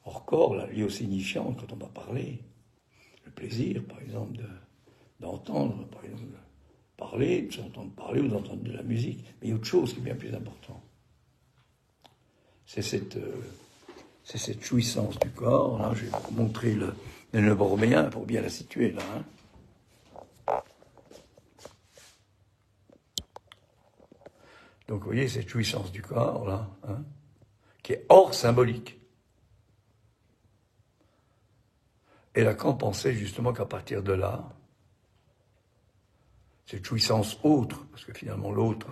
hors corps, là, liée au signifiant quand on va parler. Le plaisir, par exemple, d'entendre, par exemple, parler, de s'entendre parler ou d'entendre de la musique. Mais il y a autre chose qui est bien plus important. C'est cette jouissance du corps. Là, je vais vous montrer le neuroborméen pour bien la situer, là. Hein. Donc, vous voyez, cette jouissance du corps, là, hein, qui est hors symbolique. Et Lacan pensait justement qu'à partir de là, cette jouissance autre, parce que finalement l'autre,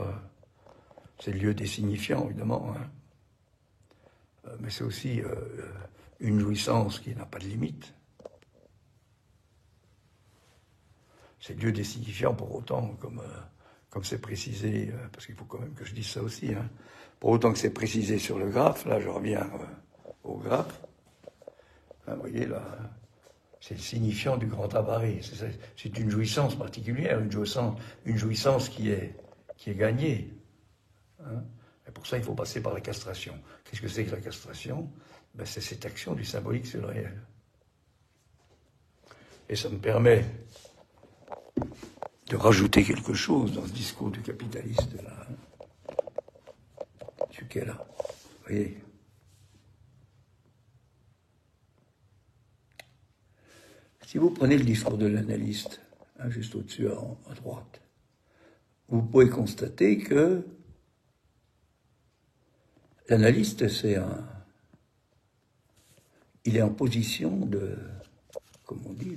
c'est le lieu des signifiants, évidemment, hein, mais c'est aussi une jouissance qui n'a pas de limite. C'est le lieu des signifiants pour autant, comme c'est précisé, parce qu'il faut quand même que je dise ça aussi, hein, pour autant que c'est précisé sur le graphe, là je reviens au graphe, hein, vous voyez là, c'est le signifiant du grand abarré, c'est une jouissance particulière, une jouissance qui est gagnée. Hein. Et pour ça, il faut passer par la castration. Qu'est-ce que c'est que la castration? Ben, c'est cette action du symbolique sur le réel. Et ça me permet de rajouter quelque chose dans ce discours du capitaliste, là. Ce qu'est là. Vous voyez? Si vous prenez le discours de l'analyste, hein, juste au-dessus à droite, vous pouvez constater que l'analyste, il est en position de, comme on dit,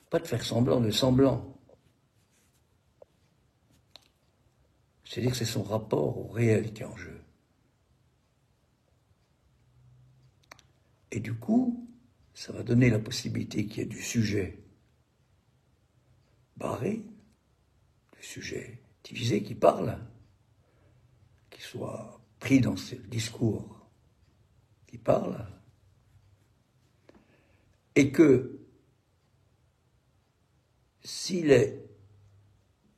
pas de faire semblant, de semblant. C'est-à-dire que c'est son rapport au réel qui est en jeu. Et du coup, ça va donner la possibilité qu'il y ait du sujet barré, du sujet divisé qui parle, qui soit pris dans ce discours qui parle, et que s'il est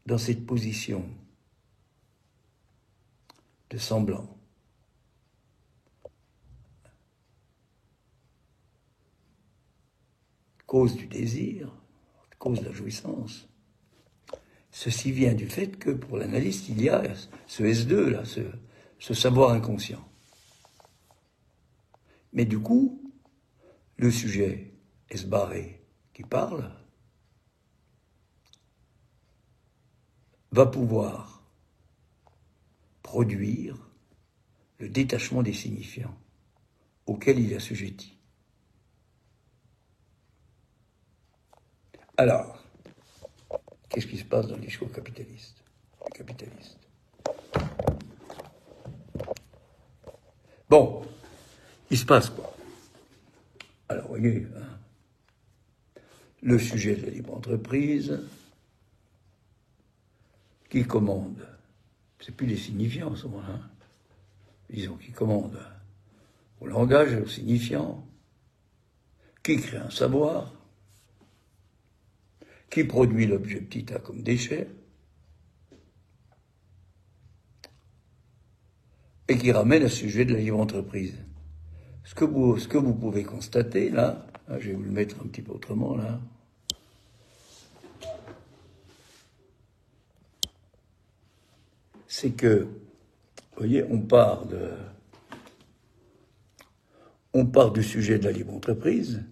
dans cette position de semblant, cause du désir, cause de la jouissance, ceci vient du fait que pour l'analyste, il y a ce S2, là, ce savoir inconscient. Mais du coup, le sujet S-barré qui parle va pouvoir produire le détachement des signifiants auquel il est assujetti. Alors, qu'est-ce qui se passe dans le discours capitaliste? Bon, il se passe quoi? voyez, hein, le sujet de la libre entreprise, qui commande, c'est plus des signifiants en ce moment-là, hein. Disons, qui commande au langage et au signifiant, qui crée un savoir, qui produit l'objet petit a comme déchet, et qui ramène à ce sujet de la libre entreprise. Ce que vous pouvez constater, là, je vais vous le mettre un petit peu autrement, là, c'est que, vous voyez, on part du sujet de la libre entreprise,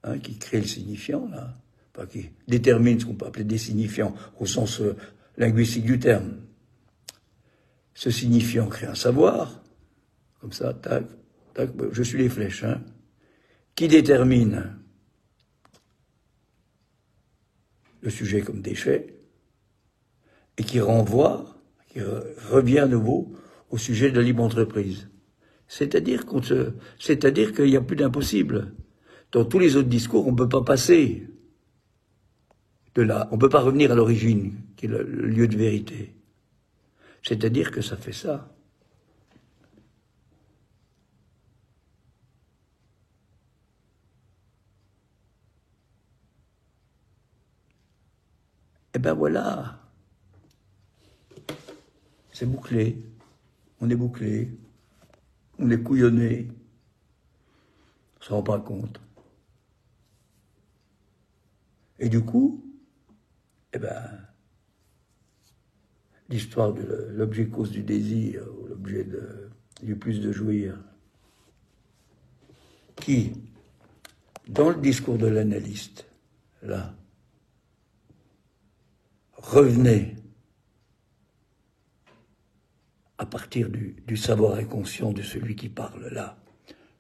hein, qui crée le signifiant, là, enfin, qui détermine ce qu'on peut appeler des signifiants au sens linguistique du terme. Ce signifiant crée un savoir, comme ça, tac, tac, je suis les flèches, hein, qui détermine le sujet comme déchet, et qui renvoie, qui revient à nouveau au sujet de la libre entreprise. C'est-à-dire qu'il n'y a plus d'impossible. Dans tous les autres discours, on ne peut pas passer de là, on ne peut pas revenir à l'origine, qui est le lieu de vérité. C'est-à-dire que ça fait ça. Eh ben voilà, c'est bouclé, on est couillonné, on ne s'en rend pas compte. Et du coup, eh ben, l'histoire de l'objet cause du désir, ou l'objet du plus de jouir, qui, dans le discours de l'analyste, là, revenait à partir du savoir inconscient de celui qui parle là,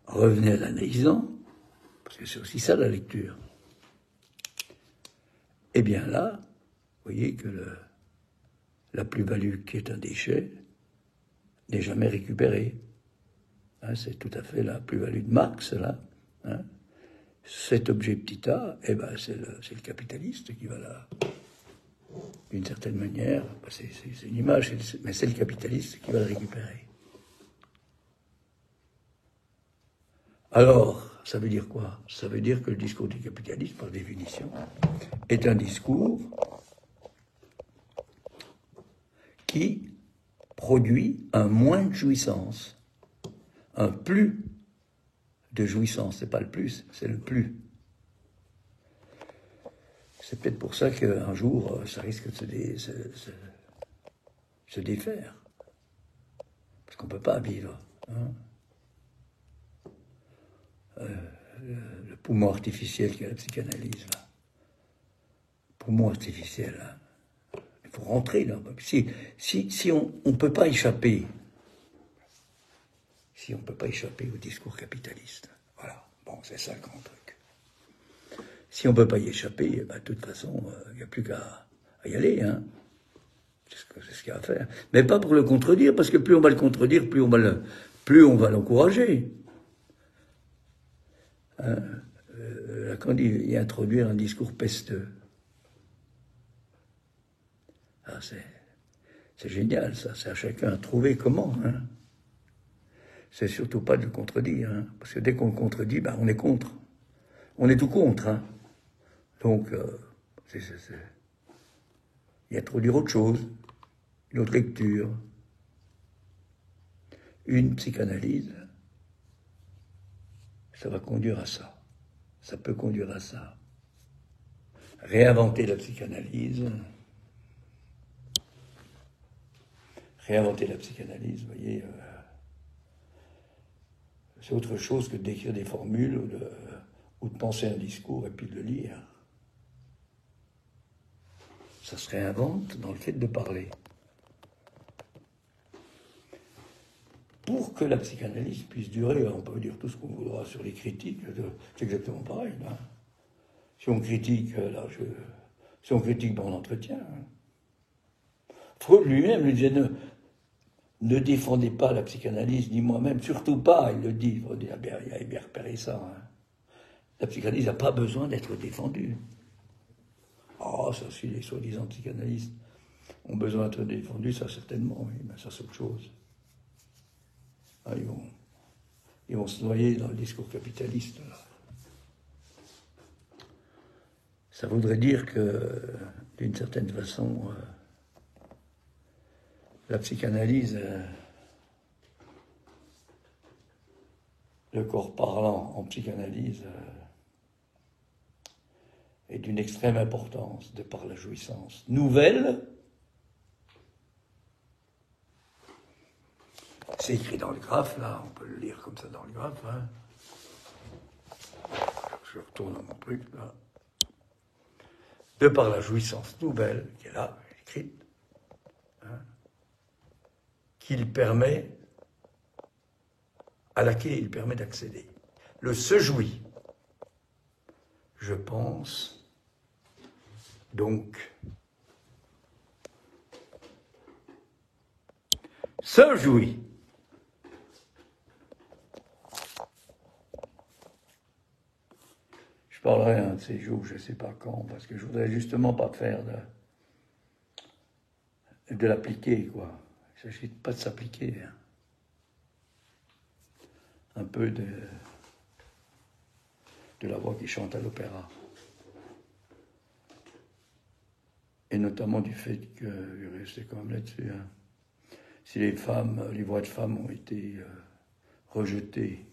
revenait à l'analysant, parce que c'est aussi ça la lecture. Eh bien là, vous voyez que la plus-value qui est un déchet n'est jamais récupérée. Hein, c'est tout à fait la plus-value de Marx, là. Hein. Cet objet petit a, eh ben, c'est le capitaliste qui va là, d'une certaine manière, c'est une image, mais c'est le capitaliste qui va le récupérer. Alors, ça veut dire quoi? Ça veut dire que le discours du capitaliste, par définition, est un discours qui produit un moins de jouissance, un plus de jouissance. C'est pas le plus, c'est le plus. C'est peut-être pour ça qu'un jour, ça risque de se défaire. Parce qu'on ne peut pas vivre. Hein. Le poumon artificiel qu'est la psychanalyse, là. Poumon artificiel, là. Il faut rentrer là. Si on ne peut pas échapper, si on ne peut pas échapper au discours capitaliste, voilà, bon, c'est ça le grand truc. Si on ne peut pas y échapper, bah, de toute façon, il n'y a plus qu'à y aller, hein. C'est ce qu'il y a à faire. Mais pas pour le contredire, parce que plus on va le contredire, plus on va l'encourager. Hein, Lacan dit, y introduire un discours pesteux. Ah, c'est génial, ça. C'est à chacun de trouver comment. Hein. C'est surtout pas de le contredire, hein, parce que dès qu'on le contredit, ben, on est contre. On est tout contre. Hein. Donc, y introduire autre chose, une autre lecture, une psychanalyse, ça va conduire à ça. Ça peut conduire à ça. Réinventer la psychanalyse. Réinventer la psychanalyse, vous voyez, c'est autre chose que d'écrire des formules ou de penser un discours et puis de le lire. Ça se réinvente dans le fait de parler. Pour que la psychanalyse puisse durer, on peut dire tout ce qu'on voudra sur les critiques, c'est exactement pareil. Là. Si on critique, si on critique, ben on entretient. Hein. Freud lui-même lui disait ne défendez pas la psychanalyse, ni moi-même, surtout pas, il le dit. Il faut dire, il a bien repéré ça. Hein. La psychanalyse n'a pas besoin d'être défendue. Ah, ça, si les soi-disant psychanalystes ont besoin d'être défendus, ça certainement, oui, mais ça c'est autre chose. Ah, ils vont se noyer dans le discours capitaliste, là. Ça voudrait dire que, d'une certaine façon, la psychanalyse, le corps parlant en psychanalyse, est d'une extrême importance de par la jouissance nouvelle. C'est écrit dans le graphe, là, on peut le lire comme ça dans le graphe. Hein. Je retourne à mon truc, là. De par la jouissance nouvelle, qui est là, écrite, hein, qu'il permet, à laquelle il permet d'accéder. Le se jouit, je pense, donc, se jouit. Je parlerai un de ces jours, je ne sais pas quand, parce que je voudrais justement pas faire de l'appliquer, quoi. Il ne s'agit pas de s'appliquer. Hein. Un peu de la voix qui chante à l'opéra. Et notamment du fait que, je vais rester quand même là-dessus, hein, si les voix de femmes ont été rejetées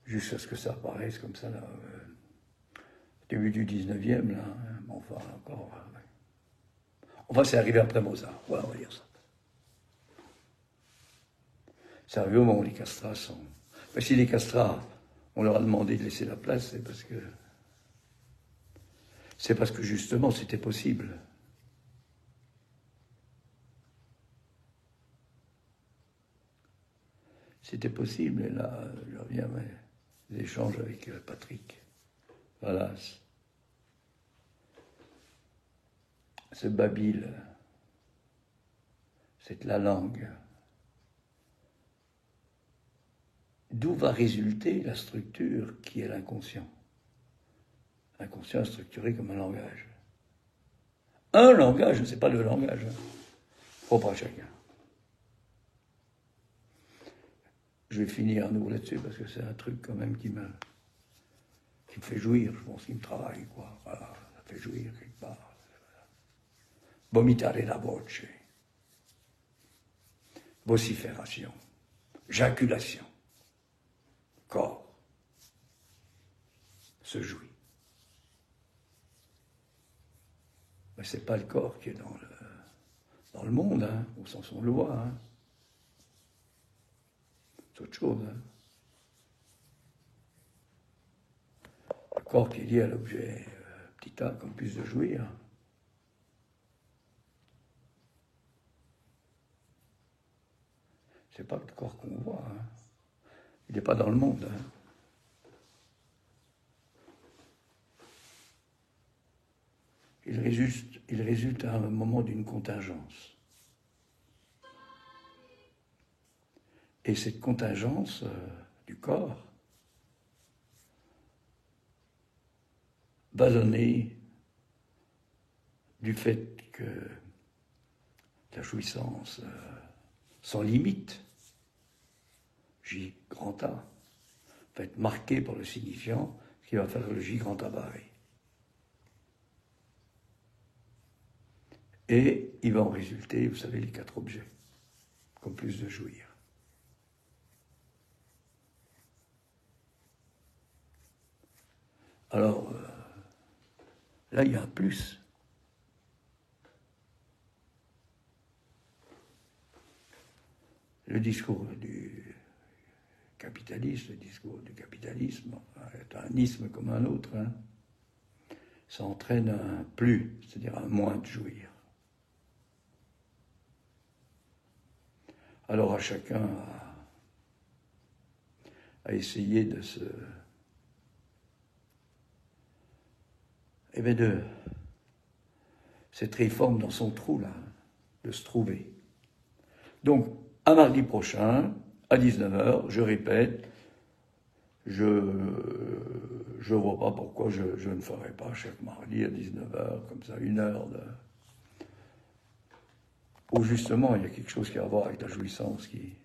jusqu'à ce que ça apparaisse comme ça, là, début du 19e, là, hein, enfin, encore... Enfin, c'est arrivé après Mozart, voilà, on va dire ça. C'est arrivé au moment où les castrats sont... Mais si les castrats, on leur a demandé de laisser la place, c'est parce que justement, c'était possible. C'était possible, et là, je reviens à mes échanges avec Patrick Vallas. Ce babil, c'est la langue. D'où va résulter la structure qui est l'inconscient. L'inconscient est structuré comme un langage. Un langage, c'est pas le langage, hein, propre à chacun. Je vais finir à nouveau là-dessus parce que c'est un truc quand même qui me fait jouir, je pense, qui me travaille, quoi. Voilà, ça fait jouir quelque part. Vomitare la voce. Vocifération. Jaculation. Corps. Se jouit. Mais c'est pas le corps qui est dans le monde, hein, au sens où on le voit, hein. C'est autre chose, hein. Le corps qui est lié à l'objet petit a comme plus de jouir. C'est pas le corps qu'on voit, hein. Il n'est pas dans le monde, hein. Il résulte à un moment d'une contingence. Et cette contingence du corps va donner du fait que la jouissance sans limite, J grand A, va être marquée par le signifiant, ce qui va faire le J grand A barré. Et il va en résulter, vous savez, les 4 objets, comme plus de jouir. Alors, là, il y a un plus. Le discours du capitaliste, le discours du capitalisme, est un isme comme un autre, hein. Ça entraîne un plus, c'est-à-dire un moins de jouir. Alors à chacun à essayer de se... cette réforme dans son trou, là, de se trouver. Donc, à mardi prochain, à 19h, je répète, je ne vois pas pourquoi je ne ferai pas chaque mardi à 19h, comme ça, 1 heure où justement il y a quelque chose qui a à voir avec la jouissance qui